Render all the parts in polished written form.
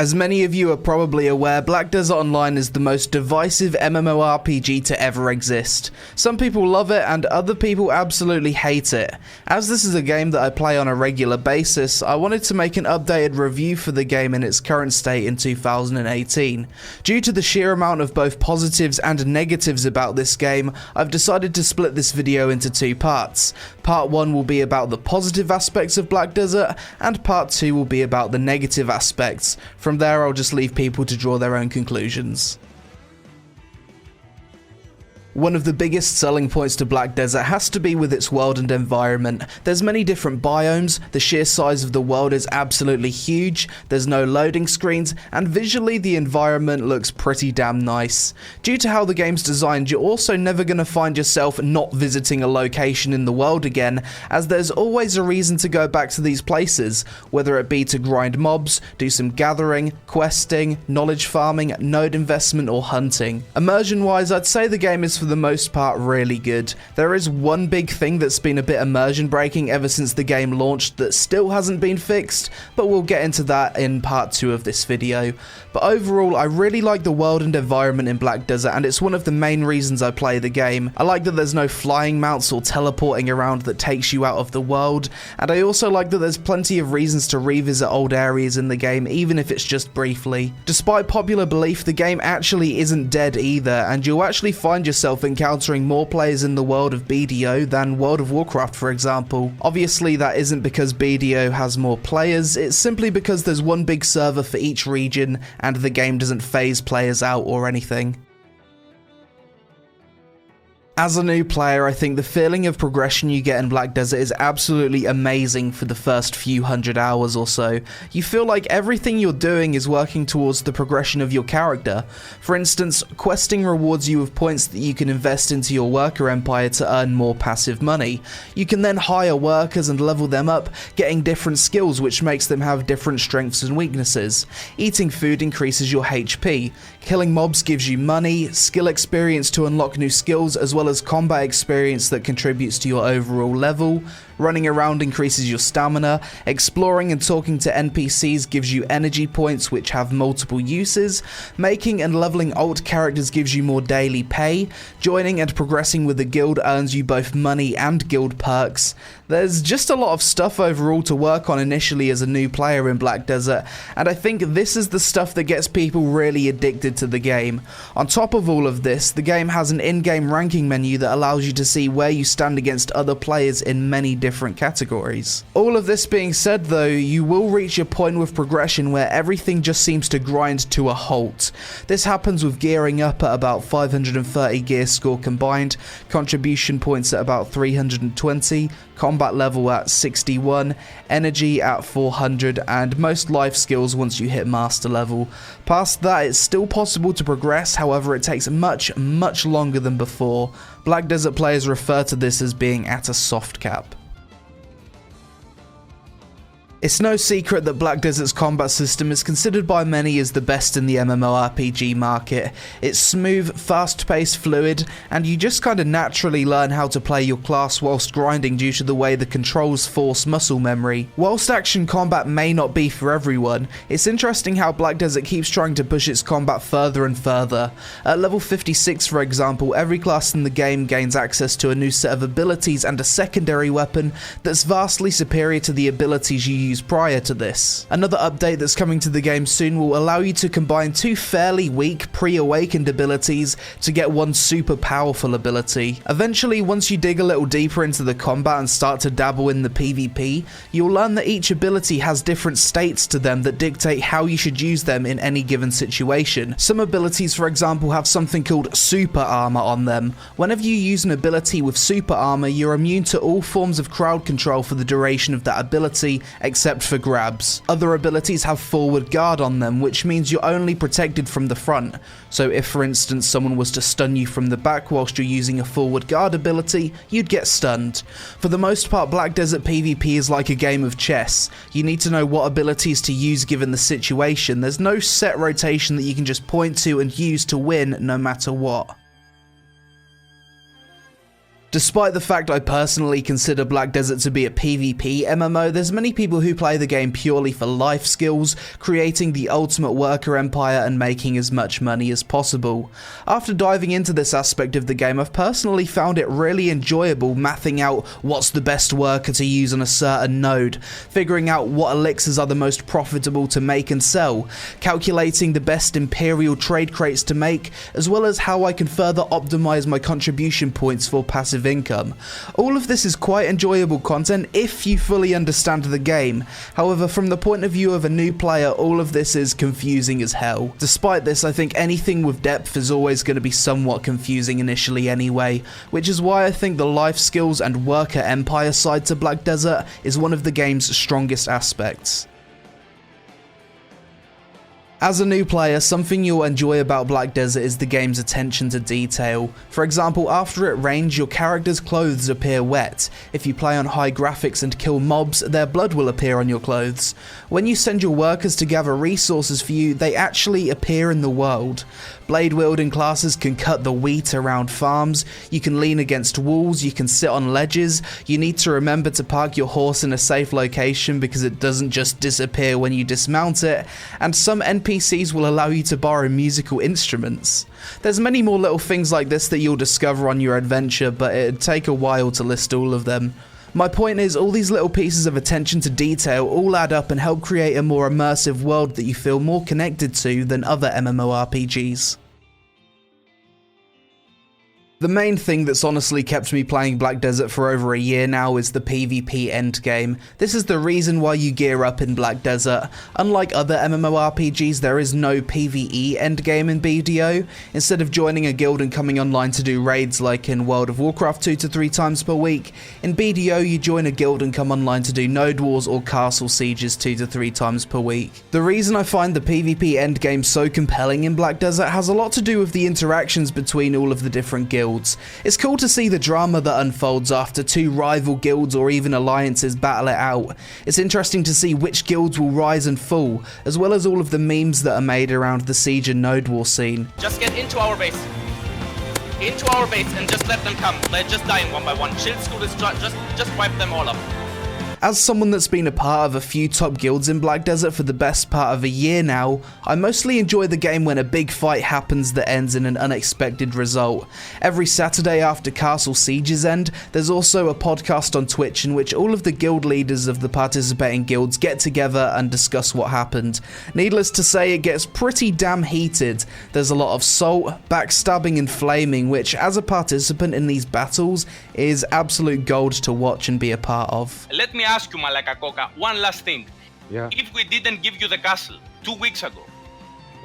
As many of you are probably aware, Black Desert Online is the most divisive MMORPG to ever exist. Some people love it and other people absolutely hate it. As this is a game that I play on a regular basis, I wanted to make an updated review for the game in its current state in 2018. Due to the sheer amount of both positives and negatives about this game, I've decided to split this video into two parts. Part 1 will be about the positive aspects of Black Desert, and Part 2 will be about the negative aspects. From there, I'll just leave people to draw their own conclusions. One of the biggest selling points to Black Desert has to be with its world and environment. There's many different biomes, the sheer size of the world is absolutely huge, there's no loading screens, and visually the environment looks pretty damn nice. Due to how the game's designed, you're also never going to find yourself not visiting a location in the world again, as there's always a reason to go back to these places, whether it be to grind mobs, do some gathering, questing, knowledge farming, node investment, or hunting. Immersion wise, I'd say the game is for the most part really good. There is one big thing that's been a bit immersion breaking ever since the game launched that still hasn't been fixed, but we'll get into that in part 2 of this video. But overall, I really like the world and environment in Black Desert, and it's one of the main reasons I play the game. I like that there's no flying mounts or teleporting around that takes you out of the world, and I also like that there's plenty of reasons to revisit old areas in the game, even if it's just briefly. Despite popular belief, the game actually isn't dead either, and you'll actually find yourself encountering more players in the world of BDO than World of Warcraft, for example. Obviously, that isn't because BDO has more players, it's simply because there's one big server for each region, and the game doesn't phase players out or anything. As a new player, I think the feeling of progression you get in Black Desert is absolutely amazing for the first few hundred hours or so. You feel like everything you're doing is working towards the progression of your character. For instance, questing rewards you with points that you can invest into your worker empire to earn more passive money. You can then hire workers and level them up, getting different skills which makes them have different strengths and weaknesses. Eating food increases your HP. Killing mobs gives you money, skill experience to unlock new skills, as well as combat experience that contributes to your overall level. Running around increases your stamina. Exploring and talking to NPCs gives you energy points which have multiple uses. Making and leveling alt characters gives you more daily pay. Joining and progressing with a guild earns you both money and guild perks. There's just a lot of stuff overall to work on initially as a new player in Black Desert, and I think this is the stuff that gets people really addicted to the game. On top of all of this, the game has an in-game ranking menu that allows you to see where you stand against other players in many different categories. All of this being said though, you will reach a point with progression where everything just seems to grind to a halt. This happens with gearing up at about 530 gear score combined, contribution points at about 320, combat level at 61, energy at 400, and most life skills once you hit master level. Past that, it's still possible to progress, however it takes much longer than before. Black Desert players refer to this as being at a soft cap. It's no secret that Black Desert's combat system is considered by many as the best in the MMORPG market. It's smooth, fast-paced, fluid, and you just kinda naturally learn how to play your class whilst grinding due to the way the controls force muscle memory. Whilst action combat may not be for everyone, it's interesting how Black Desert keeps trying to push its combat further and further. At level 56, for example, every class in the game gains access to a new set of abilities and a secondary weapon that's vastly superior to the abilities you use prior to this. Another update that's coming to the game soon will allow you to combine two fairly weak pre-awakened abilities to get one super powerful ability. Eventually, once you dig a little deeper into the combat and start to dabble in the PvP, you'll learn that each ability has different states to them that dictate how you should use them in any given situation. Some abilities, for example, have something called super armor on them. Whenever you use an ability with super armor, you're immune to all forms of crowd control for the duration of that ability, except for grabs. Other abilities have forward guard on them, which means you're only protected from the front. So if, for instance, someone was to stun you from the back whilst you're using a forward guard ability, you'd get stunned. For the most part, Black Desert PvP is like a game of chess. You need to know what abilities to use given the situation. There's no set rotation that you can just point to and use to win no matter what. Despite the fact I personally consider Black Desert to be a PvP MMO, there's many people who play the game purely for life skills, creating the ultimate worker empire and making as much money as possible. After diving into this aspect of the game, I've personally found it really enjoyable mathing out what's the best worker to use on a certain node, figuring out what elixirs are the most profitable to make and sell, calculating the best Imperial trade crates to make, as well as how I can further optimize my contribution points for passive income. All of this is quite enjoyable content if you fully understand the game. However, from the point of view of a new player, all of this is confusing as hell. Despite this, I think anything with depth is always going to be somewhat confusing initially anyway, which is why I think the life skills and worker empire side to Black Desert is one of the game's strongest aspects. As a new player, something you'll enjoy about Black Desert is the game's attention to detail. For example, after it rains, your character's clothes appear wet. If you play on high graphics and kill mobs, their blood will appear on your clothes. When you send your workers to gather resources for you, they actually appear in the world. Blade wielding classes can cut the wheat around farms, you can lean against walls, you can sit on ledges, you need to remember to park your horse in a safe location because it doesn't just disappear when you dismount it, and some NPCs will allow you to borrow musical instruments. There's many more little things like this that you'll discover on your adventure, but it'd take a while to list all of them. My point is, all these little pieces of attention to detail all add up and help create a more immersive world that you feel more connected to than other MMORPGs. The main thing that's honestly kept me playing Black Desert for over a year now is the PvP endgame. This is the reason why you gear up in Black Desert. Unlike other MMORPGs, there is no PvE endgame in BDO. Instead of joining a guild and coming online to do raids like in World of Warcraft 2 to 3 times per week, in BDO you join a guild and come online to do node wars or castle sieges 2 to 3 times per week. The reason I find the PvP endgame so compelling in Black Desert has a lot to do with the interactions between all of the different guilds. It's cool to see the drama that unfolds after two rival guilds or even alliances battle it out. It's interesting to see which guilds will rise and fall, as well as all of the memes that are made around the siege and node war scene. Just get into our base. Into our base and just let them come. They're just dying one by one. Shield scooters, just wipe them all up. As someone that's been a part of a few top guilds in Black Desert for the best part of a year now, I mostly enjoy the game when a big fight happens that ends in an unexpected result. Every Saturday after Castle Sieges end, there's also a podcast on Twitch in which all of the guild leaders of the participating guilds get together and discuss what happened. Needless to say, it gets pretty damn heated. There's a lot of salt, backstabbing and flaming, which as a participant in these battles is absolute gold to watch and be a part of. Let me ask you, Malaka Coca, one last thing. Yeah. If we didn't give you the castle 2 weeks ago,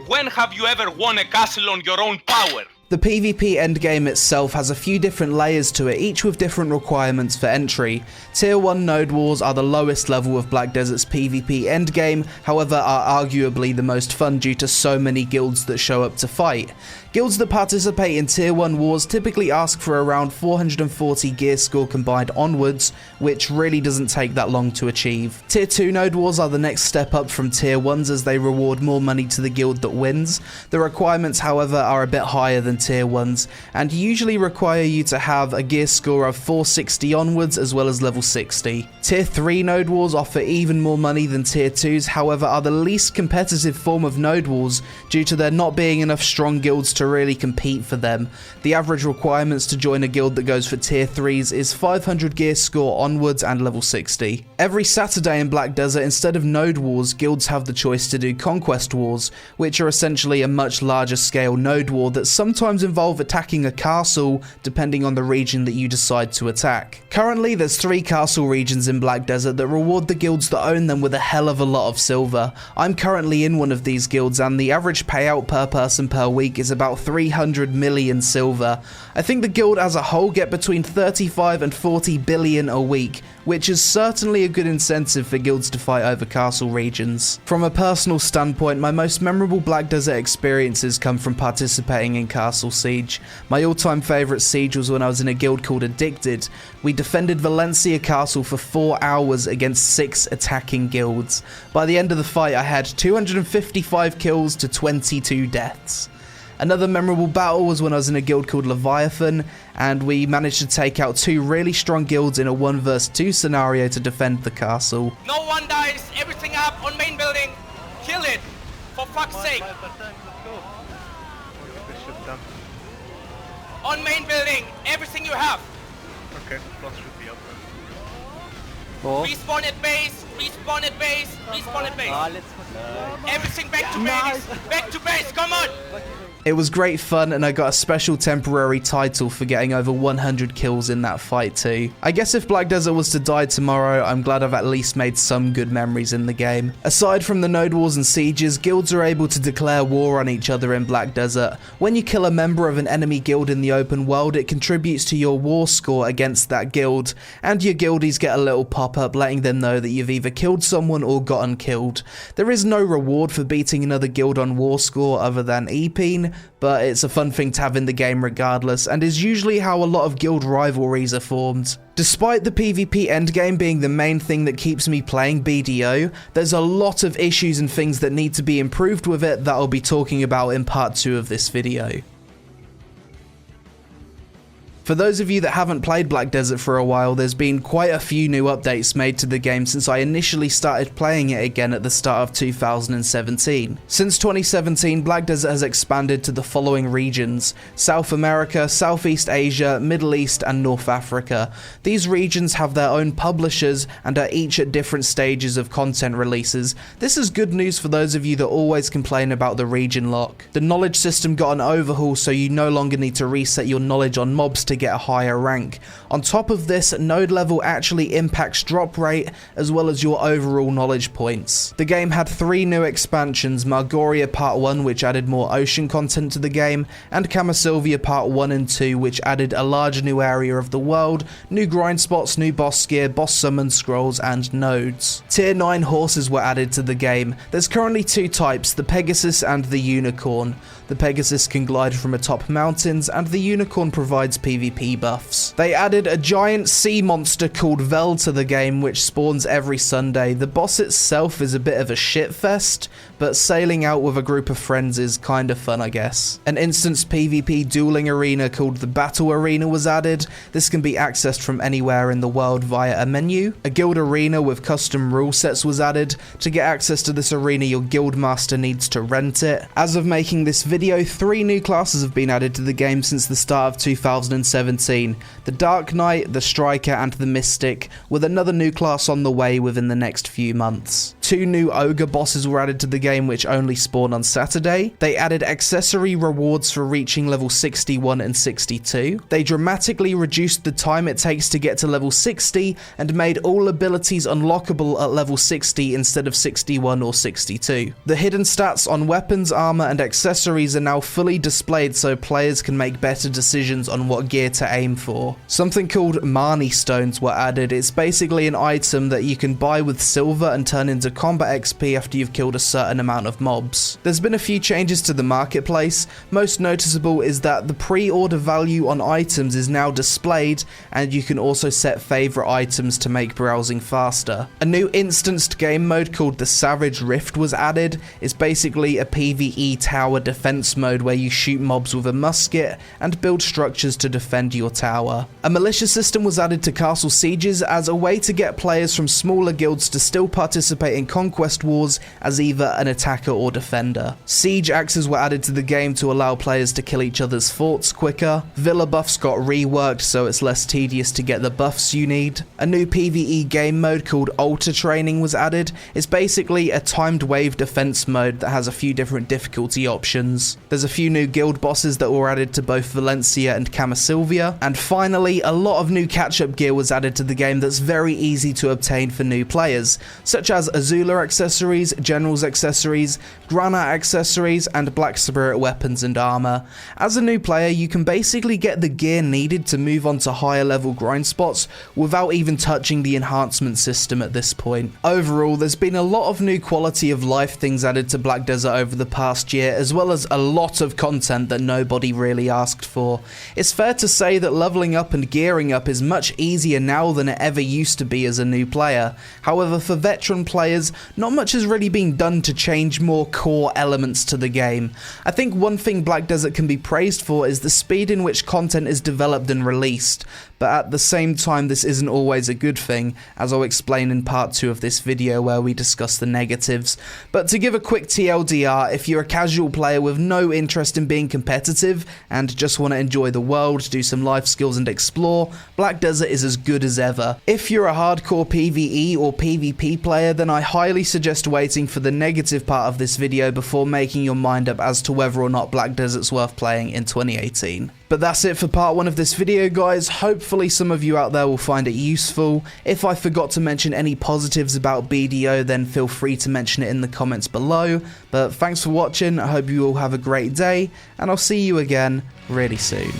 when have you ever won a castle on your own power? The PvP endgame itself has a few different layers to it, each with different requirements for entry. Tier 1 node wars are the lowest level of Black Desert's PvP endgame, however are arguably the most fun due to so many guilds that show up to fight. Guilds that participate in Tier 1 wars typically ask for around 440 gear score combined onwards, which really doesn't take that long to achieve. Tier 2 node wars are the next step up from Tier 1s as they reward more money to the guild that wins. The requirements, however, are a bit higher than Tier 1s, and usually require you to have a gear score of 460 onwards as well as level 60. Tier 3 node wars offer even more money than Tier 2s, however are the least competitive form of node wars due to there not being enough strong guilds to really compete for them. The average requirements to join a guild that goes for Tier 3s is 500 gear score onwards and level 60. Every Saturday in Black Desert, instead of node wars, guilds have the choice to do conquest wars, which are essentially a much larger scale node war that sometimes involve attacking a castle depending on the region that you decide to attack. Currently there's 3 castle regions in Black Desert that reward the guilds that own them with a hell of a lot of silver. I'm currently in one of these guilds and the average payout per person per week is about 300 million silver. I think the guild as a whole get between 35 and 40 billion a week, which is certainly a good incentive for guilds to fight over castle regions. From a personal standpoint, my most memorable Black Desert experiences come from participating in Castle Siege. My all-time favourite siege was when I was in a guild called Addicted. We defended Valencia Castle for 4 hours against 6 attacking guilds. By the end of the fight, I had 255 kills to 22 deaths. Another memorable battle was when I was in a guild called Leviathan, and we managed to take out 2 really strong guilds in a 1 vs 2 scenario to defend the castle. No one dies, everything up on main building. Kill it, for fuck's sake. On main building, everything you have. Okay, plus should be up there. Respawn at base, respawn at base, respawn at base. Everything back to base, back to base, come on! It was great fun, and I got a special temporary title for getting over 100 kills in that fight too. I guess if Black Desert was to die tomorrow, I'm glad I've at least made some good memories in the game. Aside from the node wars and sieges, guilds are able to declare war on each other in Black Desert. When you kill a member of an enemy guild in the open world, it contributes to your war score against that guild, and your guildies get a little pop-up letting them know that you've either killed someone or gotten killed. There is no reward for beating another guild on war score other than EPing, but it's a fun thing to have in the game regardless, and is usually how a lot of guild rivalries are formed. Despite the PvP endgame being the main thing that keeps me playing BDO, there's a lot of issues and things that need to be improved with it that I'll be talking about in part 2 of this video. For those of you that haven't played Black Desert for a while, there's been quite a few new updates made to the game since I initially started playing it again at the start of 2017. Since 2017, Black Desert has expanded to the following regions: South America, Southeast Asia, Middle East, and North Africa. These regions have their own publishers and are each at different stages of content releases. This is good news for those of you that always complain about the region lock. The knowledge system got an overhaul, so you no longer need to reset your knowledge on mobs to get a higher rank. On top of this, node level actually impacts drop rate as well as your overall knowledge points. The game had 3 new expansions: Margoria Part 1, which added more ocean content to the game, and Camasylvia Part 1 and 2, which added a large new area of the world, new grind spots, new boss gear, boss summon scrolls, and nodes. Tier 9 horses were added to the game. There's currently 2 types, the Pegasus and the Unicorn. The Pegasus can glide from atop mountains, and the Unicorn provides PvP buffs. They added a giant sea monster called Vel to the game, which spawns every Sunday. The boss itself is a bit of a shitfest, but sailing out with a group of friends is kinda fun, I guess. An instance PvP dueling arena called the Battle Arena was added. This can be accessed from anywhere in the world via a menu. A guild arena with custom rule sets was added. To get access to this arena, your guild master needs to rent it. As of making this video, 3 new classes have been added to the game since the start of 2017. The Dark Knight, the Striker, and the Mystic, with another new class on the way within the next few months. 2 new Ogre bosses were added to the game, which only spawn on Saturday. They added accessory rewards for reaching level 61 and 62. They dramatically reduced the time it takes to get to level 60 and made all abilities unlockable at level 60 instead of 61 or 62. The hidden stats on weapons, armor, and accessories are now fully displayed so players can make better decisions on what gear to aim for. Something called Marnie Stones were added. It's basically an item that you can buy with silver and turn into combat XP after you've killed a certain amount of mobs. There's been a few changes to the marketplace. Most noticeable is that the pre-order value on items is now displayed, and you can also set favorite items to make browsing faster. A new instanced game mode called the Savage Rift was added. It's basically a PvE tower defense mode where you shoot mobs with a musket and build structures to defend your tower. A militia system was added to castle sieges as a way to get players from smaller guilds to still participate in conquest wars as either an attacker or defender. Siege axes were added to the game to allow players to kill each other's forts quicker. Villa buffs got reworked so it's less tedious to get the buffs you need. A new PvE game mode called Altar Training was added. It's basically a timed wave defense mode that has a few different difficulty options. There's a few new guild bosses that were added to both Valencia and Camasylvia, and finally a lot of new catch-up gear was added to the game that's very easy to obtain for new players, such as Azula accessories, General's accessories, Granite accessories, and Black Spirit weapons and armor. As a new player, you can basically get the gear needed to move on to higher level grind spots without even touching the enhancement system at this point. Overall, there's been a lot of new quality of life things added to Black Desert over the past year, as well as a lot of content that nobody really asked for. It's fair to say that leveling up and gearing up is much easier now than it ever used to be as a new player. However, for veteran players, not much has really been done to change more core elements to the game. I think one thing Black Desert can be praised for is the speed in which content is developed and released, but at the same time this isn't always a good thing, as I'll explain in part 2 of this video where we discuss the negatives. But to give a quick TLDR, if you're a casual player with no interest in being competitive and just want to enjoy the world, do some life skills and explore, Black Desert is as good as ever. If you're a hardcore PvE or PvP player, then I highly suggest waiting for the negative part of this video before making your mind up as to whether or not Black Desert's worth playing in 2018. But that's it for part 1 of this video, guys. Hopefully some of you out there will find it useful. If I forgot to mention any positives about BDO, then feel free to mention it in the comments below. But thanks for watching, I hope you all have a great day, and I'll see you again really soon.